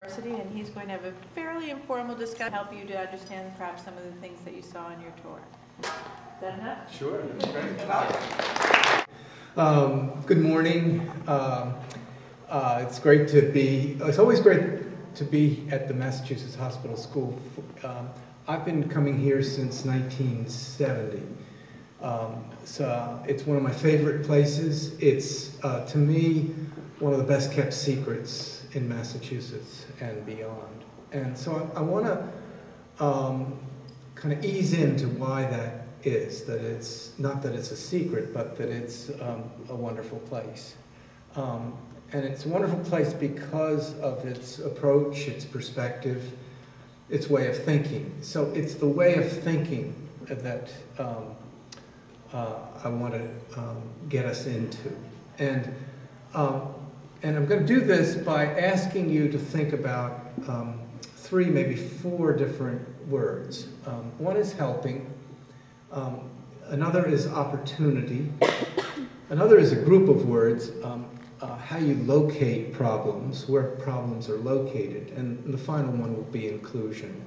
And he's going to have a fairly informal discussion to help you to understand perhaps some of the things that you saw on your tour. Is that enough? Sure. Good morning. It's great to be. It's always great to be at the Massachusetts Hospital School. I've been coming here since 1970. So it's one of my favorite places. It's to me one of the best kept secrets in Massachusetts and beyond. And so I want to kind of ease into why that is, that it's not that it's a secret, but that it's a wonderful place. And it's a wonderful place because of its approach, its perspective, its way of thinking. So it's the way of thinking that I want to get us into. And I'm going to do this by asking you to think about 3, maybe 4 different words. One is helping. Another is opportunity. Another is a group of words, how you locate problems, where problems are located. And the final one will be inclusion.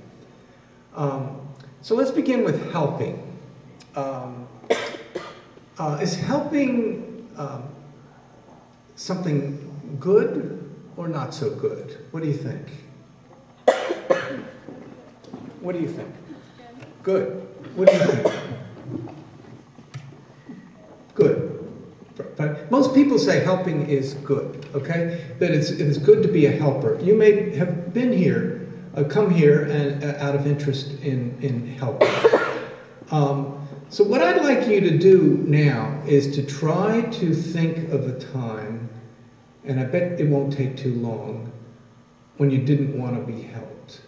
So let's begin with helping. Is helping something good or not so good? What do you think? What do you think? Good. What do you think? Good. But most people say helping is good, okay? That it's good to be a helper. You may have been here, come here and out of interest in helping. So what I'd like you to do now is to try to think of a time, and I bet it won't take too long, when you didn't want to be helped.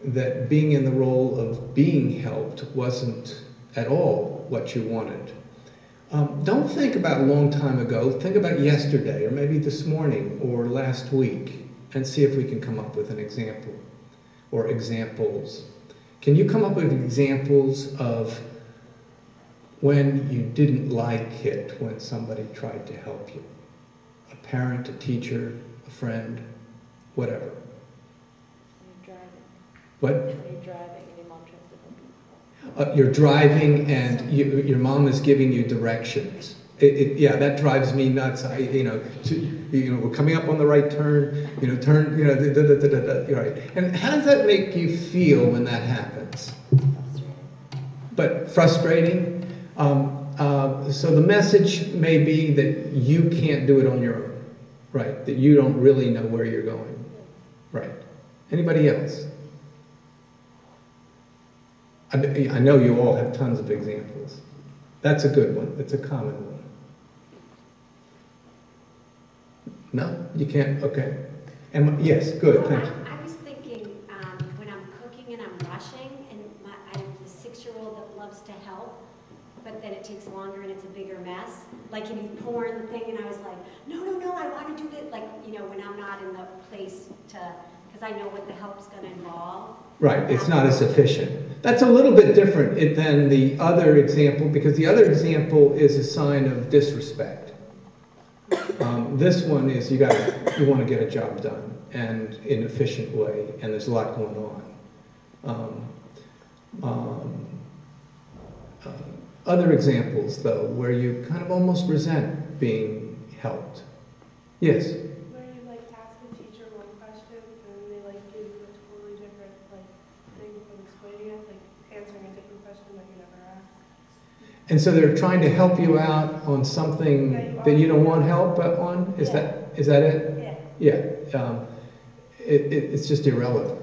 That being in the role of being helped wasn't at all what you wanted. Don't think about a long time ago. Think about yesterday, or maybe this morning, or last week, and see if we can come up with an example, or examples. Can you come up with examples of when you didn't like it when somebody tried to help you? A parent, a teacher, a friend, whatever. You're driving. What? You're driving and your mom tries to help you. You're driving and your mom is giving you directions. Yeah, that drives me nuts. We're coming up on the right turn. Turn. Right. And how does that make you feel when that happens? But frustrating. So the message may be that you can't do it on your own, right? That you don't really know where you're going, right? Anybody else? I know you all have tons of examples. That's a good one. That's a common one. No? You can't? Okay. And yes, good, thank you. I was thinking when I'm cooking and I'm rushing, and I have a 6-year-old that loves to help, but then it takes longer and it's a bigger mess. Like, and you pour in the thing, and I was like, no, I want to do this. Like, when I'm not in the place to, because I know what the help's going to involve. Right, it's not as efficient. That's a little bit different than the other example, because the other example is a sign of disrespect. This one is you want to get a job done, and in an efficient way, and there's a lot going on. Other examples, though, where you kind of almost resent being helped. Yes? Where you ask a teacher one question and they give you a totally different thing from explaining it, answering a different question that you never asked. And so they're trying to help you out on something that you don't want help on? Is that it? Yeah. It's just irrelevant.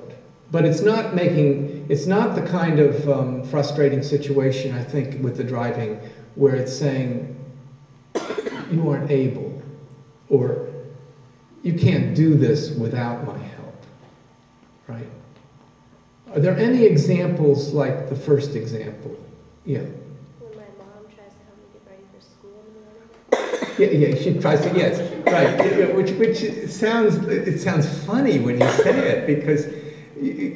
But it's not the kind of frustrating situation, I think, with the driving, where it's saying, you aren't able, or you can't do this without my help, right? Are there any examples like the first example? Yeah. When my mom tries to help me get ready for school in the morning. Yeah, she tries to, yes, right. Which sounds funny when you say it, because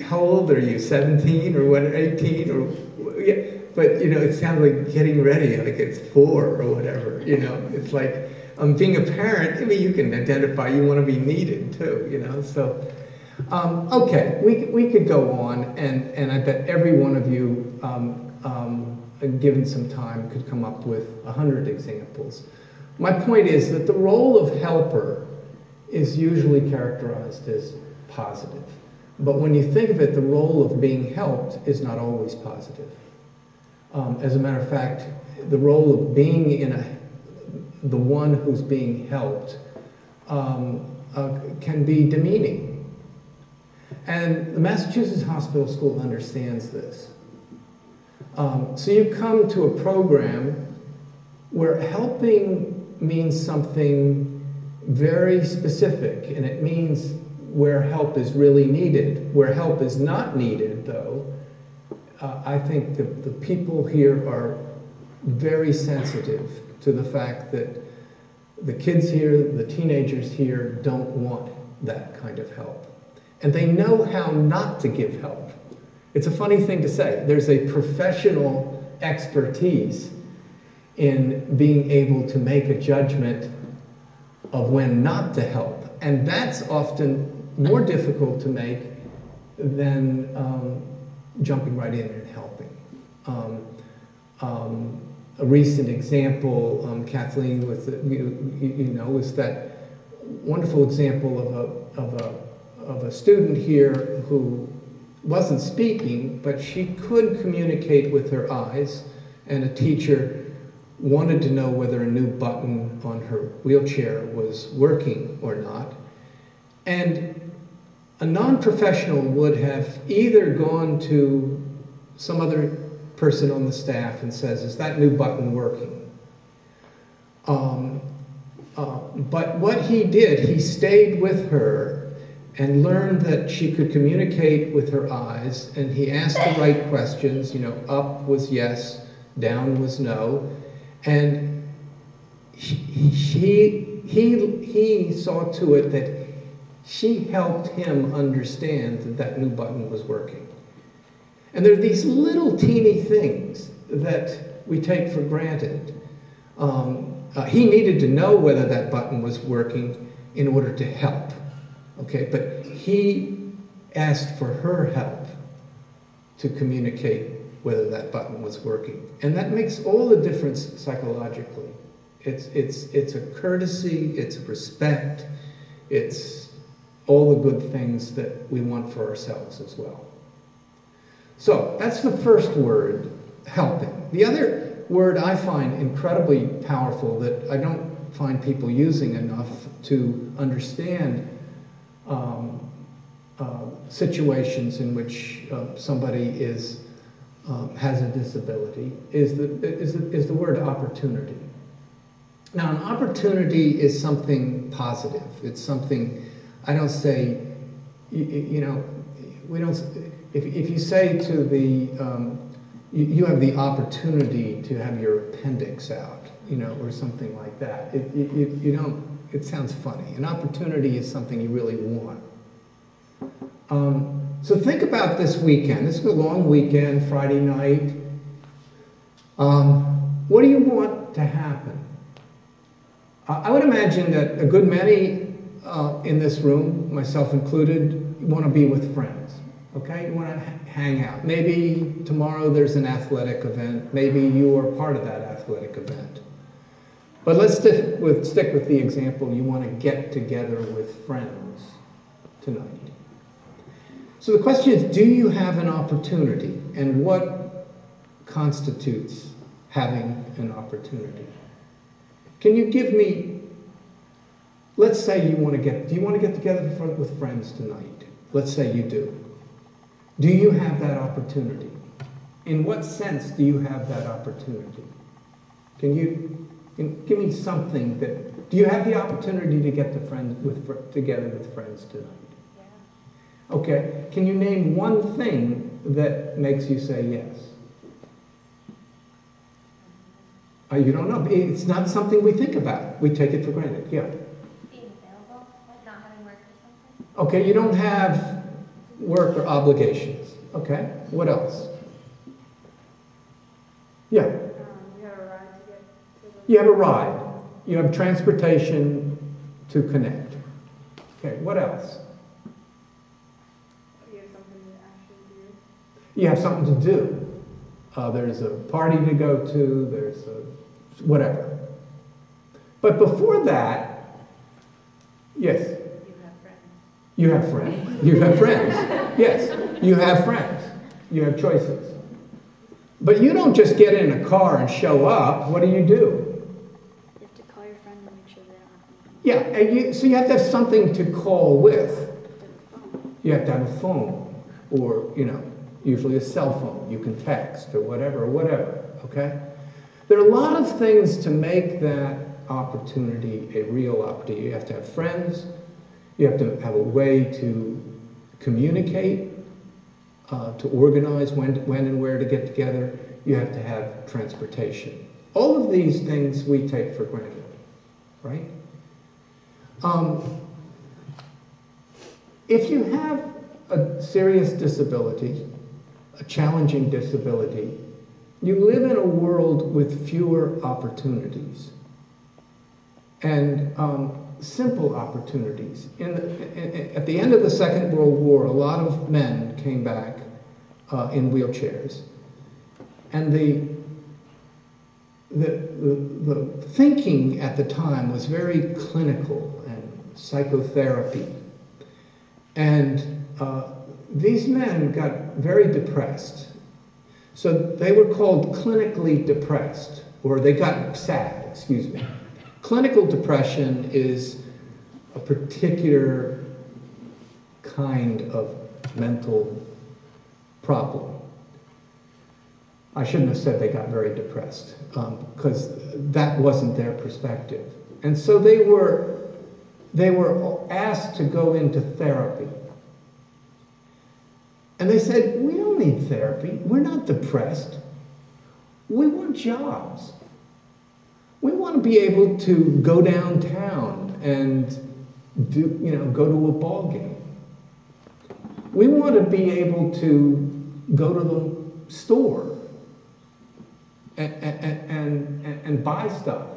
how old are you? 17 or what? 18 or yeah? But it sounds like getting ready, like it's 4 or whatever. It's like being a parent. I mean, you can identify. You want to be needed too. So Okay, we could go on, and I bet every one of you, given some time, could come up with 100 examples. My point is that the role of helper is usually characterized as positive. But when you think of it, the role of being helped is not always positive. As a matter of fact, the role of being the one who's being helped can be demeaning. And the Massachusetts Hospital School understands this. So you come to a program where helping means something very specific, and it means where help is really needed. Where help is not needed, though, I think the people here are very sensitive to the fact that the kids here, the teenagers here, don't want that kind of help. And they know how not to give help. It's a funny thing to say. There's a professional expertise in being able to make a judgment of when not to help. And that's often more difficult to make than jumping right in and helping. A recent example, Kathleen, with is that wonderful example of a student here who wasn't speaking, but she could communicate with her eyes, and a teacher wanted to know whether a new button on her wheelchair was working or not. And a non-professional would have either gone to some other person on the staff and says, "Is that new button working?" But what he did, he stayed with her and learned that she could communicate with her eyes, and he asked the right questions. Up was yes, down was no, and he saw to it that she helped him understand that that new button was working. And there are these little teeny things that we take for granted. He needed to know whether that button was working in order to help. Okay, but he asked for her help to communicate whether that button was working. And that makes all the difference psychologically. It's a courtesy, it's respect, it's all the good things that we want for ourselves as well. So that's the first word, helping. The other word I find incredibly powerful that I don't find people using enough to understand situations in which somebody has a disability is the word opportunity. Now, an opportunity is something positive. It's something, I don't say, we don't. If you say to you have the opportunity to have your appendix out, or something like that. You don't. It sounds funny. An opportunity is something you really want. So think about this weekend. This is a long weekend, Friday night. What do you want to happen? I would imagine that a good many in this room, myself included, want to be with friends. Okay? You want to hang out. Maybe tomorrow there's an athletic event. Maybe you are part of that athletic event. But let's stick with the example, you want to get together with friends tonight. So the question is, do you have an opportunity? And what constitutes having an opportunity? Can you give me, let's say do you want to get together with friends tonight? Let's say you do. Do you have that opportunity? In what sense do you have that opportunity? Can you give me something do you have the opportunity to get together with friends tonight? Yeah. Okay. Can you name one thing that makes you say yes? You don't know. It's not something we think about. We take it for granted. Yeah. Being available, like not having work or something. Okay, you don't have work or obligations. Okay. What else? Yeah. You have a ride to get to the... You have a ride. You have transportation to connect. Okay, what else? You have something to do. There's a party to go to, there's a whatever. But before that, yes? You have friends. You have friends. Yes, you have friends. You have choices. But you don't just get in a car and show up. What do? You have to call your friend and make sure they don't have Yeah, and so you have to have something to call with. You have to have a phone, or, usually a cell phone. You can text or whatever, okay? There are a lot of things to make that opportunity a real opportunity. You have to have friends. You have to have a way to communicate, to organize when and where to get together. You have to have transportation. All of these things we take for granted, right? If you have a serious disability, a challenging disability, you live in a world with fewer opportunities and simple opportunities. At the end of the Second World War, a lot of men came back in wheelchairs, and the thinking at the time was very clinical and psychotherapy, and these men got very depressed. So they were called clinically depressed, or they got sad, excuse me. Clinical depression is a particular kind of mental problem. I shouldn't have said they got very depressed, because that wasn't their perspective. And so they were asked to go into therapy. And they said, we don't need therapy. We're not depressed. We want jobs. We want to be able to go downtown and go to a ball game. We want to be able to go to the store and buy stuff.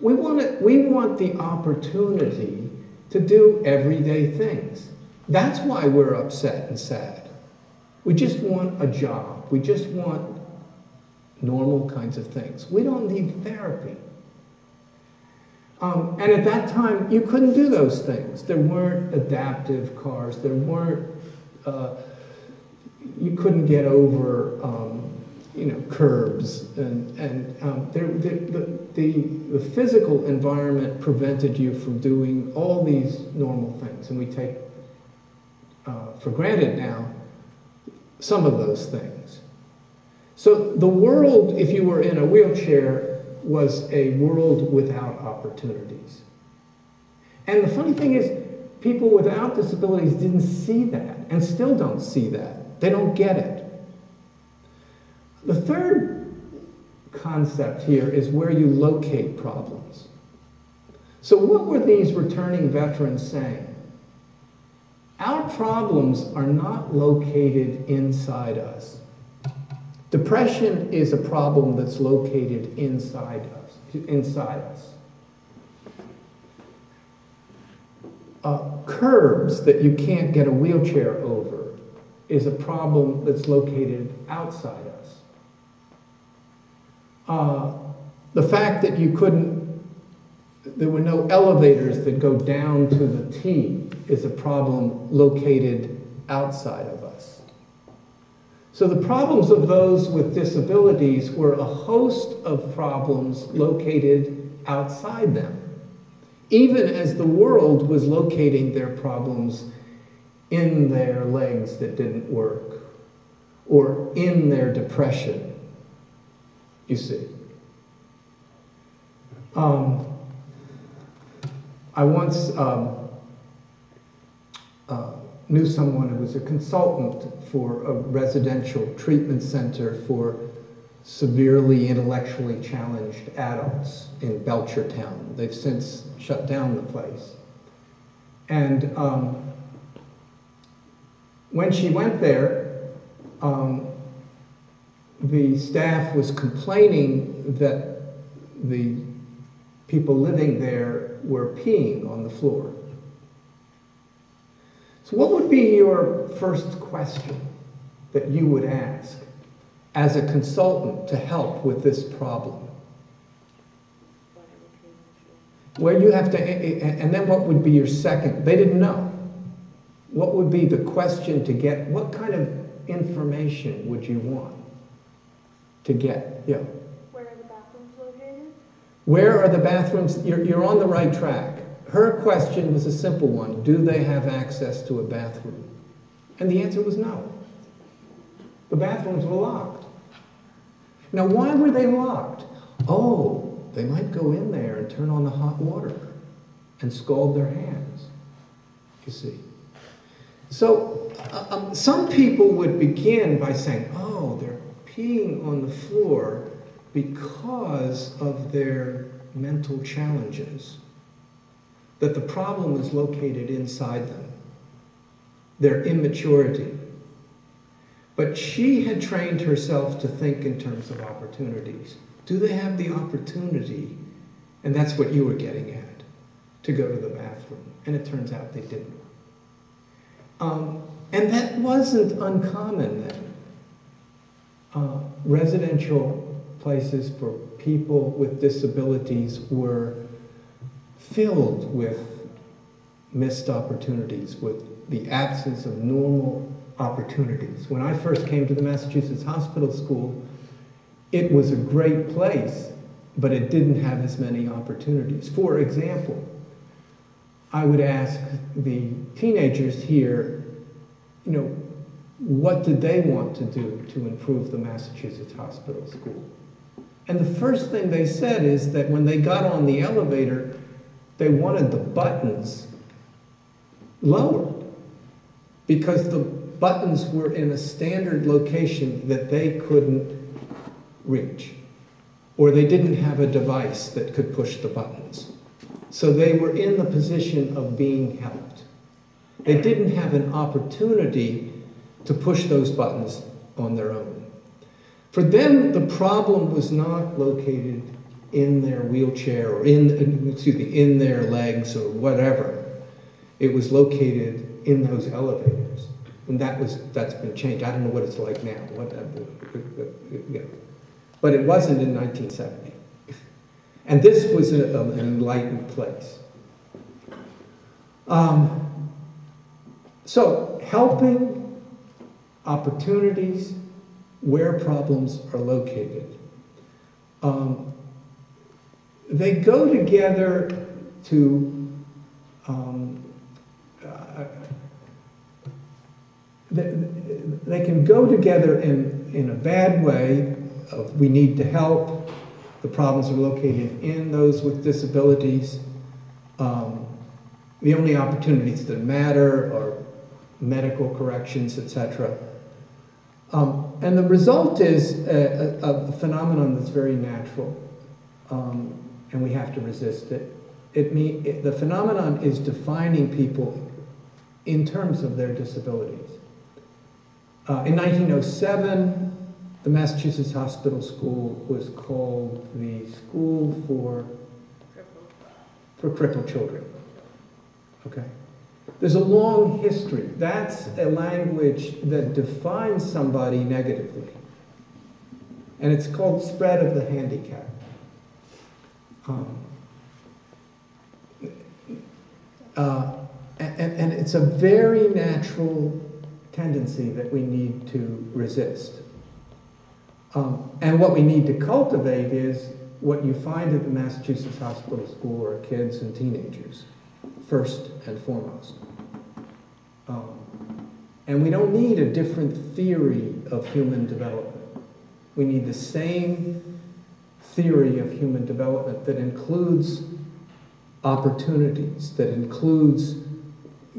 We want the opportunity to do everyday things. That's why we're upset and sad. We just want a job. We just want normal kinds of things. We don't need therapy. And at that time, you couldn't do those things. There weren't adaptive cars. There weren't, you couldn't get over, curbs. And the physical environment prevented you from doing all these normal things. And we take for granted now some of those things. So the world, if you were in a wheelchair, was a world without opportunities. And the funny thing is, people without disabilities didn't see that, and still don't see that. They don't get it. The third concept here is where you locate problems. So what were these returning veterans saying? Our problems are not located inside us. Depression is a problem that's located inside us. Curbs that you can't get a wheelchair over is a problem that's located outside us. The fact that there were no elevators that go down to the T is a problem located outside of us. So the problems of those with disabilities were a host of problems located outside them, even as the world was locating their problems in their legs that didn't work, or in their depression, you see. I once knew someone who was a consultant for a residential treatment center for severely intellectually challenged adults in Belchertown. They've since shut down the place. And when she went there, the staff was complaining that the people living there were peeing on the floor. So what would be your first question? that you would ask as a consultant to help with this problem? Where you have to, and then what would be your second? They didn't know. What would be the question to get? What kind of information would you want to get? Yeah. Where are the bathrooms located? Where are the bathrooms? You're on the right track. Her question was a simple one. Do they have access to a bathroom? And the answer was no. The bathrooms were locked. Now, why were they locked? Oh, they might go in there and turn on the hot water and scald their hands, you see. So some people would begin by saying, oh, they're peeing on the floor because of their mental challenges, that the problem is located inside them, their immaturity. But she had trained herself to think in terms of opportunities. Do they have the opportunity, and that's what you were getting at, to go to the bathroom? And it turns out they didn't. And that wasn't uncommon then. Residential places for people with disabilities were filled with missed opportunities, with the absence of normal opportunities. When I first came to the Massachusetts Hospital School, it was a great place, but it didn't have as many opportunities. For example, I would ask the teenagers here, you know, what did they want to do to improve the Massachusetts Hospital School? And the first thing they said is that when they got on the elevator, they wanted the buttons lowered because the buttons were in a standard location that they couldn't reach, or they didn't have a device that could push the buttons. So they were in the position of being helped. They didn't have an opportunity to push those buttons on their own. For them, the problem was not located in their wheelchair or in their legs or whatever. It was located in those elevators. And that's been changed. I don't know what it's like now. But it wasn't in 1970. And this was an enlightened place. So helping, opportunities, where problems are located. They go together to, they can go together in a bad way of we need to help, the problems are located in those with disabilities. The only opportunities that matter are medical corrections, etc. And the result is a phenomenon that's very natural, and we have to resist it. The phenomenon is defining people in terms of their disabilities. In 1907, the Massachusetts Hospital School was called the School for Crippled Children. Okay? There's a long history. That's a language that defines somebody negatively. And it's called spread of the handicap. And it's a very natural tendency that we need to resist. And what we need to cultivate is what you find at the Massachusetts Hospital School are kids and teenagers, first and foremost. And we don't need a different theory of human development. We need the same theory of human development that includes opportunities, that includes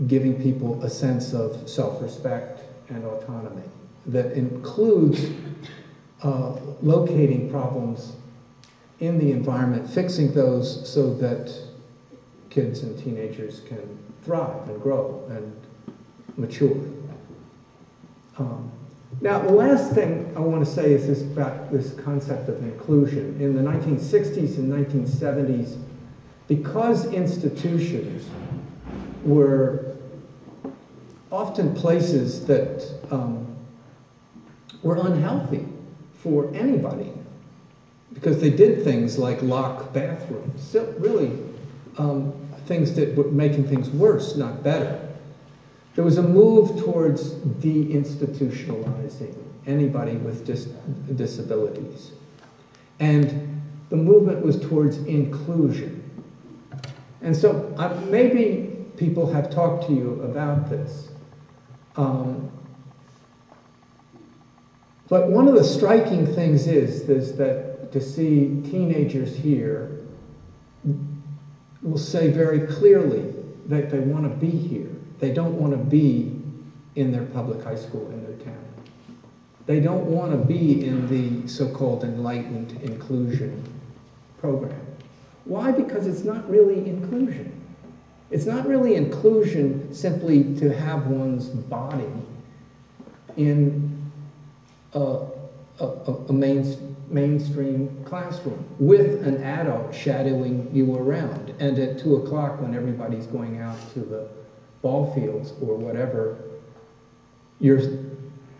giving people a sense of self-respect and autonomy, that includes locating problems in the environment, fixing those so that kids and teenagers can thrive and grow and mature. Now, the last thing I want to say is about this concept of inclusion. In the 1960s and 1970s, because institutions were often places that were unhealthy for anybody because they did things like lock bathrooms, so really things that were making things worse, not better. There was a move towards deinstitutionalizing anybody with disabilities. And the movement was towards inclusion. And so maybe people have talked to you about this. But one of the striking things is that to see teenagers here will say very clearly that they want to be here. They don't want to be in their public high school in their town. They don't want to be in the so-called enlightened inclusion program. Why? Because it's not really inclusion. It's not really inclusion simply to have one's body in a mainstream classroom with an adult shadowing you around. And at 2 o'clock when everybody's going out to the ball fields or whatever, you're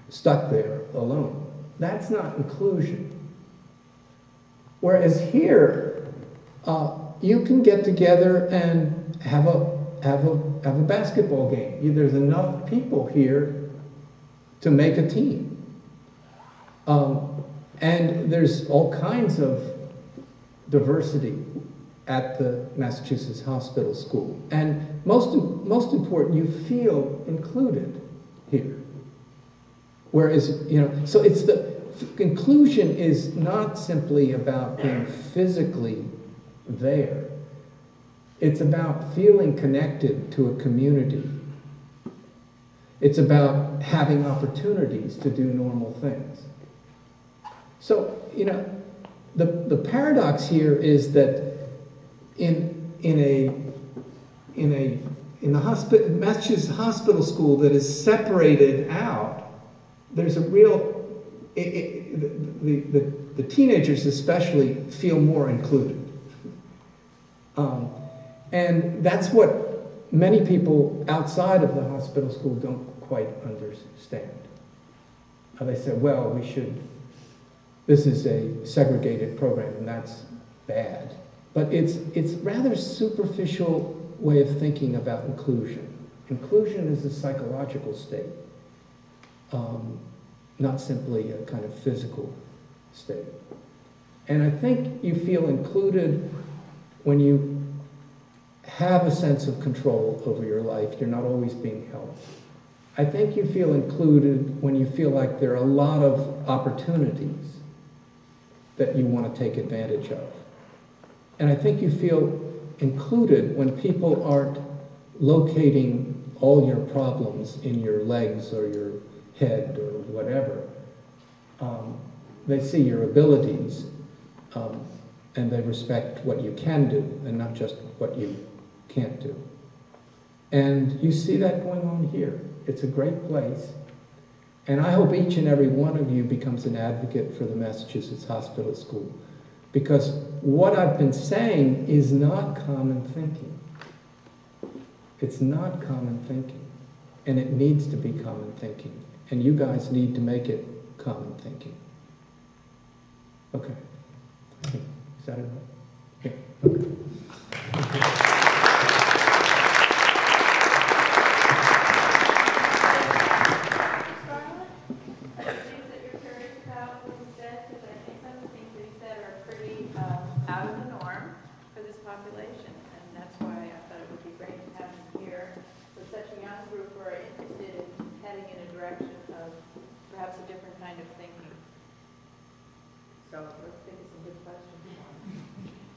stuck there alone. That's not inclusion. Whereas here, you can get together and have a basketball game. There's enough people here to make a team. And there's all kinds of diversity at the Massachusetts Hospital School. And most important, you feel included here. Whereas, so it's inclusion is not simply about being physically there. It's about feeling connected to a community. It's about having opportunities to do normal things. So, the paradox here is that in the Massachusetts Hospital School that is separated out, there's a real, the teenagers especially feel more included. And that's what many people outside of the hospital school don't quite understand. They say, well, this is a segregated program and that's bad. But it's rather superficial way of thinking about inclusion. Inclusion is a psychological state, not simply a kind of physical state. And I think you feel included when you have a sense of control over your life. You're not always being held. I think you feel included when you feel like there are a lot of opportunities that you want to take advantage of. And I think you feel included when people aren't locating all your problems in your legs or your head or whatever. They see your abilities and they respect what you can do and not just what you can't do. And you see that going on here. It's a great place. And I hope each and every one of you becomes an advocate for the Massachusetts Hospital School. Because what I've been saying is not common thinking. It's not common thinking. And it needs to be common thinking. And you guys need to make it common thinking. Okay. Is that it? Yeah. Okay.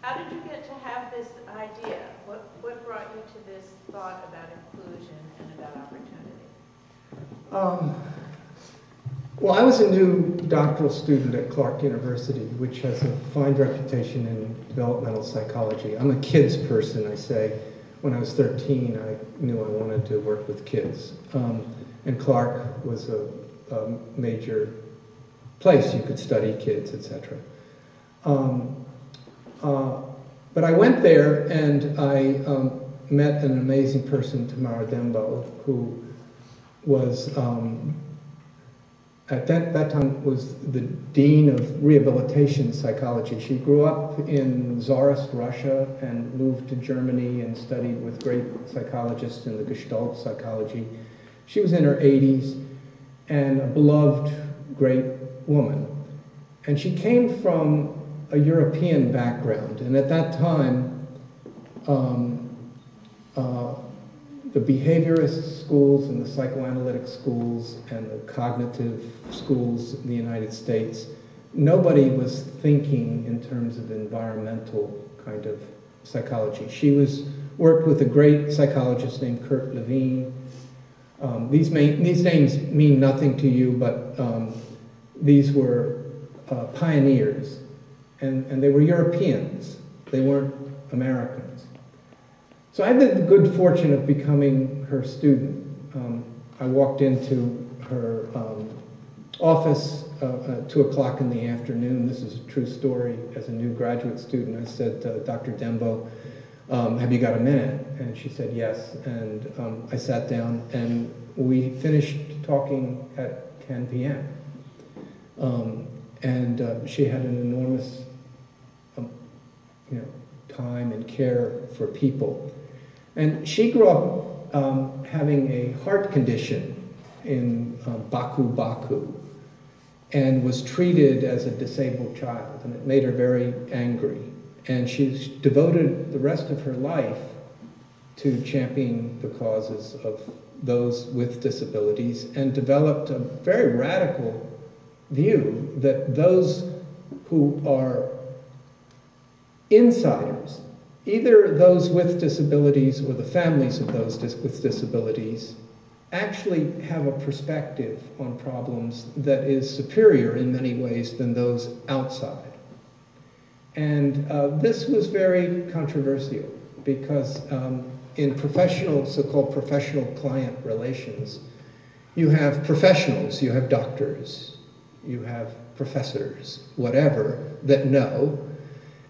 How did you get to have this idea? What brought you to this thought about inclusion and about opportunity? Well, I was a new doctoral student at Clark University, which has a fine reputation in developmental psychology. I'm a kids person, I say. When I was 13, I knew I wanted to work with kids. And Clark was a major place you could study kids, etc. But I went there and I met an amazing person, Tamara Dembo, who was at that time was the dean of rehabilitation psychology. She grew up in Tsarist Russia and moved to Germany and studied with great psychologists in the Gestalt psychology. She was in her 80s and a beloved, great woman. And she came from a European background, and at that time, the behaviorist schools and the psychoanalytic schools and the cognitive schools in the United States, nobody was thinking in terms of environmental kind of psychology. She worked with a great psychologist named Kurt Levine. These names mean nothing to you, but these were pioneers, and they were Europeans. They weren't Americans. So I had the good fortune of becoming her student. I walked into her office at 2 o'clock in the afternoon. This is a true story. As a new graduate student, I said, Dr. Dembo, have you got a minute? And she said yes. And I sat down, and we finished talking at 10 p.m. She had an enormous time and care for people. And she grew up having a heart condition in Baku, and was treated as a disabled child, and it made her very angry. And she's devoted the rest of her life to championing the causes of those with disabilities, and developed a very radical view that those who are insiders, either those with disabilities or the families of those with disabilities, actually have a perspective on problems that is superior in many ways than those outside. And this was very controversial because in so-called professional client relations, you have professionals, you have doctors, you have professors, whatever, that know,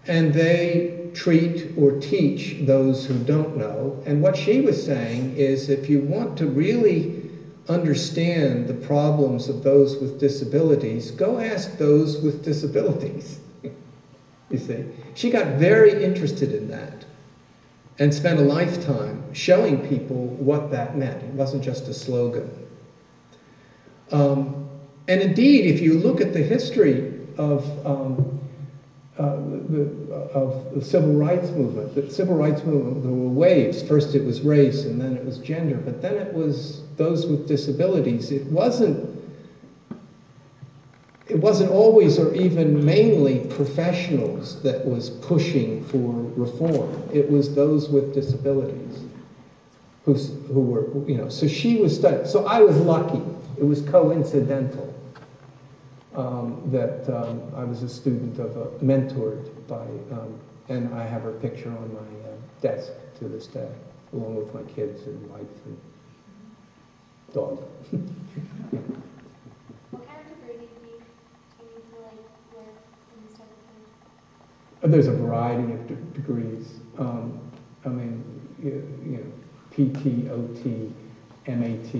and they treat or teach those who don't know. And what she was saying is, if you want to really understand the problems of those with disabilities, go ask those with disabilities. You see, she got very interested in that and spent a lifetime showing people what that meant. It wasn't just a slogan. And indeed, if you look at the history of the civil rights movement, there were waves. First it was race, and then it was gender, but then it was those with disabilities. It wasn't always or even mainly professionals that was pushing for reform. It was those with disabilities who were, so she was studying. So I was lucky. It was coincidental that I was a student mentored by, and I have her picture on my desk to this day, along with my kids and wife and dog. Yeah. What kind of degree do you need to work in this type of thing? There's a variety of degrees. PT, OT, MAT.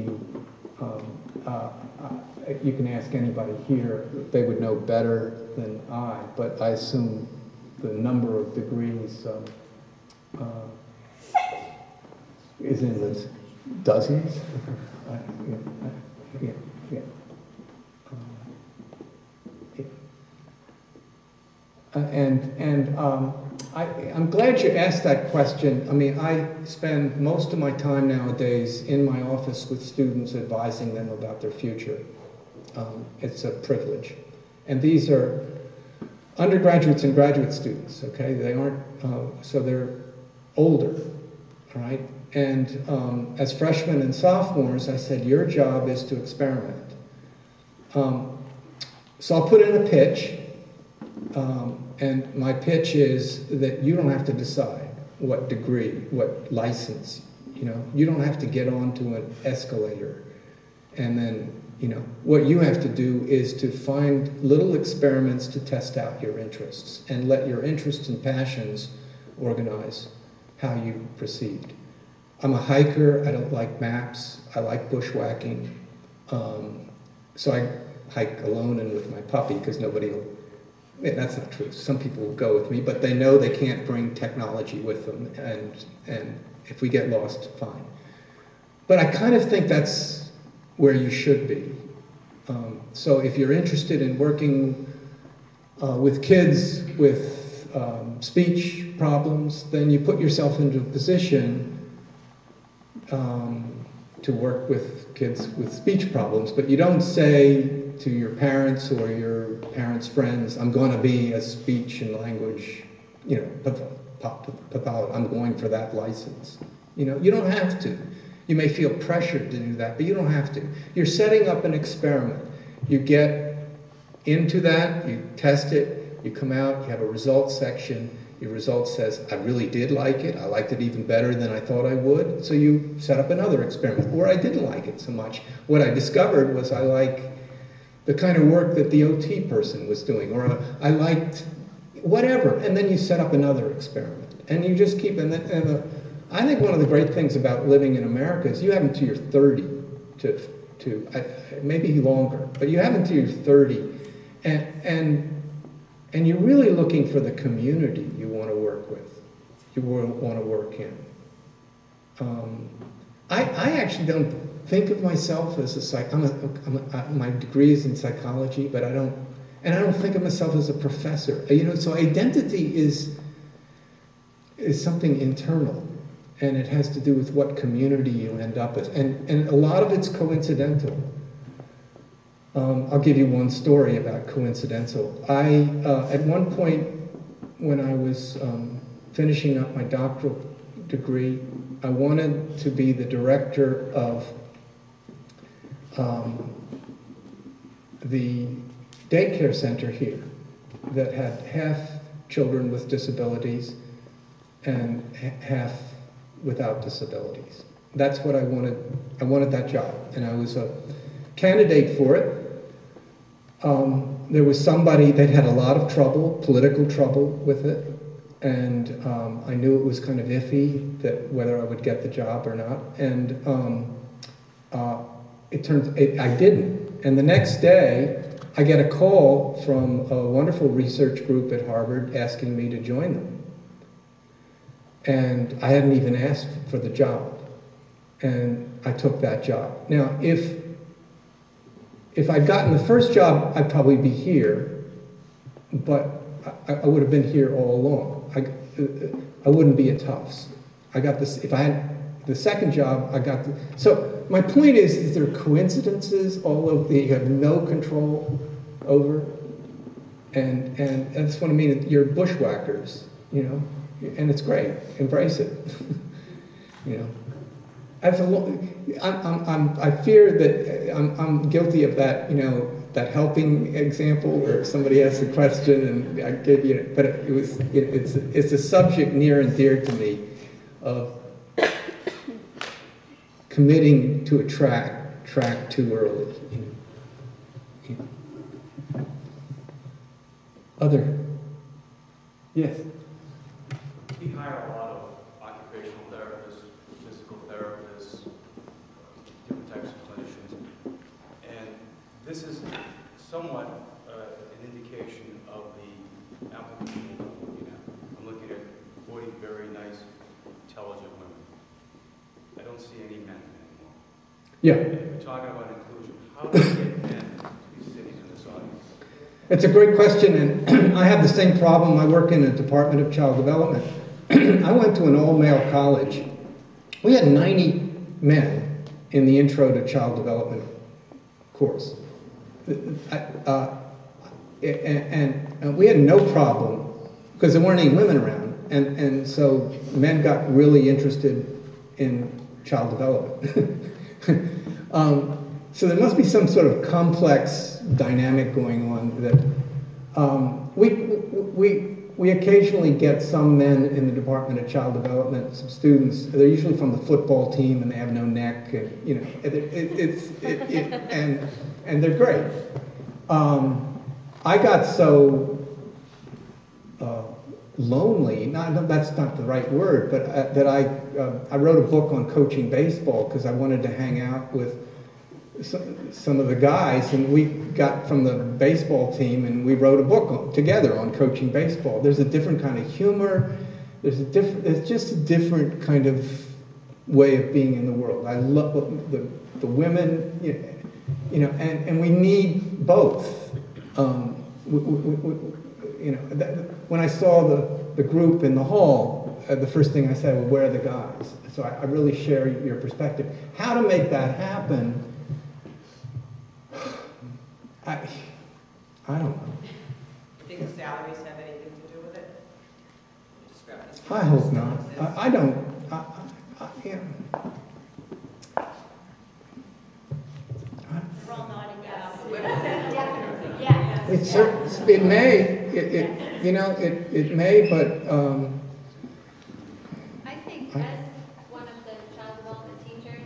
You can ask anybody here; they would know better than I. But I assume the number of degrees is in the dozens. I'm glad you asked that question. I mean, I spend most of my time nowadays in my office with students, advising them about their future. It's a privilege. And these are undergraduates and graduate students, okay? They aren't, so they're older, right? And as freshmen and sophomores, I said, your job is to experiment. So I'll put in a pitch. And my pitch is that you don't have to decide what degree, what license, you don't have to get onto an escalator. And then, what you have to do is to find little experiments to test out your interests and let your interests and passions organize how you proceed. I'm a hiker. I don't like maps. I like bushwhacking. So hike alone and with my puppy because nobody will. That's not true. Some people will go with me, but they know they can't bring technology with them, and if we get lost, fine. But I kind of think that's where you should be. So if you're interested in working with kids with speech problems, then you put yourself into a position to work with kids with speech problems, but you don't say to your parents or your parents' friends, I'm going to be a speech and language, pathologist. I'm going for that license. You don't have to. You may feel pressured to do that, but you don't have to. You're setting up an experiment. You get into that, you test it, you come out, you have a results section. Your result says, I really did like it. I liked it even better than I thought I would. So you set up another experiment. Or I didn't like it so much. What I discovered was I like the kind of work that the OT person was doing. Or I liked whatever. And then you set up another experiment. And you just keep, I think one of the great things about living in America is you have until you're 30 maybe longer, but you have until you're 30. And you're really looking for the community you want to work with, you want to work in. I actually don't think of myself as my degree is in psychology, but I don't think of myself as a professor. So identity is something internal, and it has to do with what community you end up with, and a lot of it's coincidental. I'll give you one story about coincidental. At one point when I was finishing up my doctoral degree, I wanted to be the director of the daycare center here that had half children with disabilities and half without disabilities. That's what I wanted. I wanted that job, and I was a candidate for it. There was somebody that had a lot of trouble, political trouble with it, and I knew it was kind of iffy that whether I would get the job or not, and I didn't. And the next day, I get a call from a wonderful research group at Harvard asking me to join them. And I hadn't even asked for the job, and I took that job. Now, if I'd gotten the first job, I'd probably be here, but I would have been here all along. I wouldn't be at Tufts. I got this. If I had the second job, I got the. So my point is there coincidences all over that you have no control over, and that's what I mean. You're bushwhackers, and it's great. Embrace it, I fear that I'm guilty of that, that helping example where somebody asks a question and I give but it was, it's a subject near and dear to me of committing to a track too early. Other, yes. We hire a lot of occupational therapists, physical therapists, different types of clinicians, and this is somewhat an indication of the applicant pool I'm looking at. I'm looking at 40 very nice, intelligent women. I don't see any men anymore. Yeah. And we're talking about inclusion. How do we get men to be sitting in this audience? It's a great question, and I have the same problem. I work in a department of child development. I went to an all-male college. We had 90 men in the Intro to Child Development course. And we had no problem, because there weren't any women around, and so men got really interested in child development. So there must be some sort of complex dynamic going on that we occasionally get some men in the Department of Child Development, some students. They're usually from the football team, and they have no neck, and and they're great. I got so lonely. That's not the right word, but that I wrote a book on coaching baseball because I wanted to hang out with some of the guys, and we got from the baseball team, and we wrote a book together on coaching baseball. There's a different kind of humor. There's just a different kind of way of being in the world. I love the women, and we need both. When I saw the group in the hall, the first thing I said was, "Where are the guys?" So I really share your perspective. How to make that happen? I don't know. Do you think salaries have anything to do with it? I hope not. I don't. Yeah. We're all nodding yes. Definitely. Yes. It may. It may, but. I think as one of the child development teachers,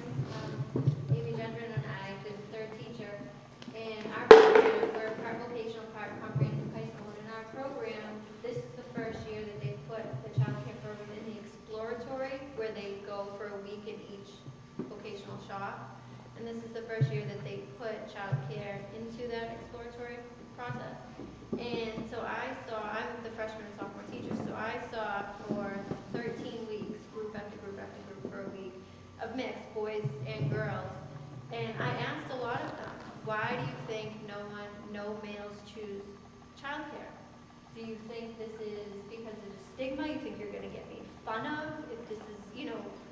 Amy Gendron and I, the third teacher, in our program, we're part vocational, part comprehensive high school, and in our program, this is the first year that they put the child care program in the exploratory, where they go for a week in each vocational shop. And this is the first year that they put child care into that exploratory process. And so I'm the freshman and sophomore teacher, so I saw for 13 weeks, group after group after group for a week, of mixed boys and girls. And I asked a lot of them, why do you think no males choose childcare? Do you think this is because of stigma? You think you're going to get made fun of if this is,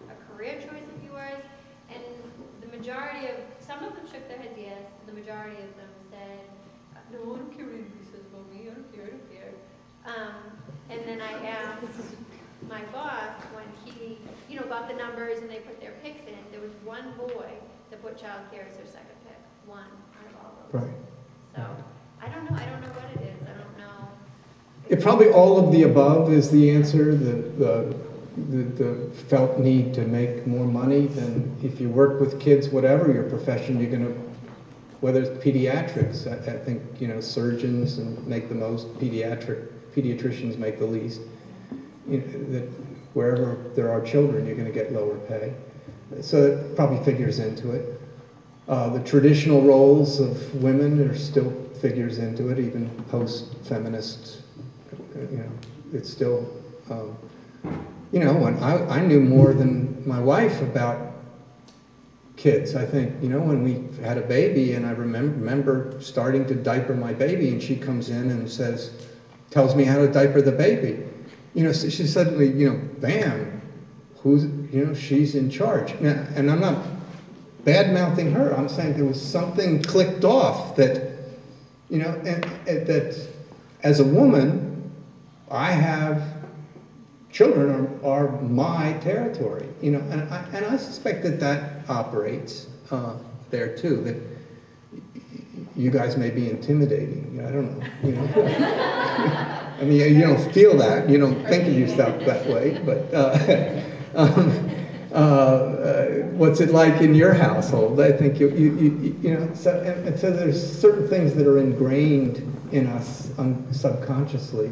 a career choice of yours? And the majority of, some of them shook their heads yes, the majority of them said, no, I don't care what anybody says about me, I don't care. And then I asked my boss when he, got the numbers and they put their picks in, there was one boy that put child care as their second pick, one out of all those. Right. So, I don't know what it is, I don't know. It probably all of the above is the answer. The felt need to make more money. And if you work with kids, whatever your profession, you're going to, whether it's pediatrics, I think surgeons make the most, pediatricians make the least. That wherever there are children, you're going to get lower pay. So it probably figures into it. The traditional roles of women are still figures into it, even post-feminist. It's still. When I knew more than my wife about kids. I think, when we had a baby, and I remember starting to diaper my baby, and she comes in and tells me how to diaper the baby. So she suddenly, bam, she's in charge. And I'm not bad-mouthing her. I'm saying there was something clicked off that, and that as a woman, I have children are my territory, and I suspect that operates there too. That you guys may be intimidating. I don't know. I mean, you don't feel that. You don't think of yourself that way. But what's it like in your household? I think so there's certain things that are ingrained in us subconsciously.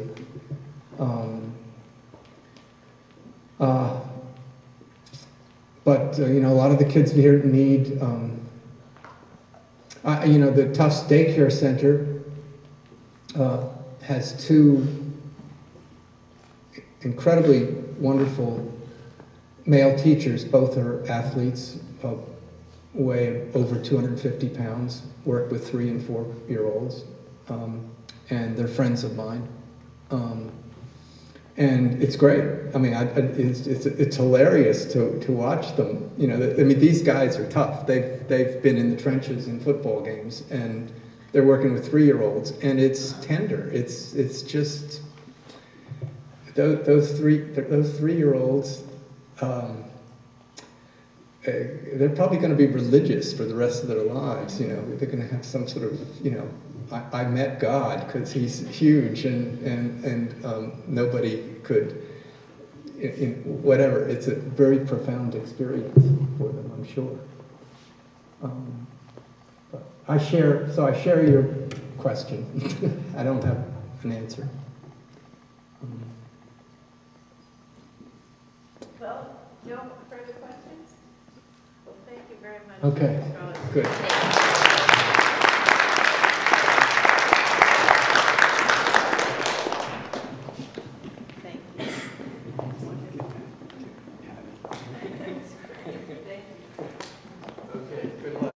But a lot of the kids here need, the Tufts Daycare Center has two incredibly wonderful male teachers. Both are athletes, weigh over 250 pounds, work with 3- and 4-year-olds, and they're friends of mine. And it's great. I mean, it's hilarious to watch them. These guys are tough. They've been in the trenches in football games, and they're working with 3-year-olds, and it's tender. It's just those 3-year-olds. They're probably going to be religious for the rest of their lives. They're going to have some sort of I met God because He's huge, and nobody could. Whatever. It's a very profound experience for them, I'm sure. But I share your question. I don't have an answer. Well, no further questions? Well, thank you very much. Okay, Scarlett. good. Thank you. Okay, good luck.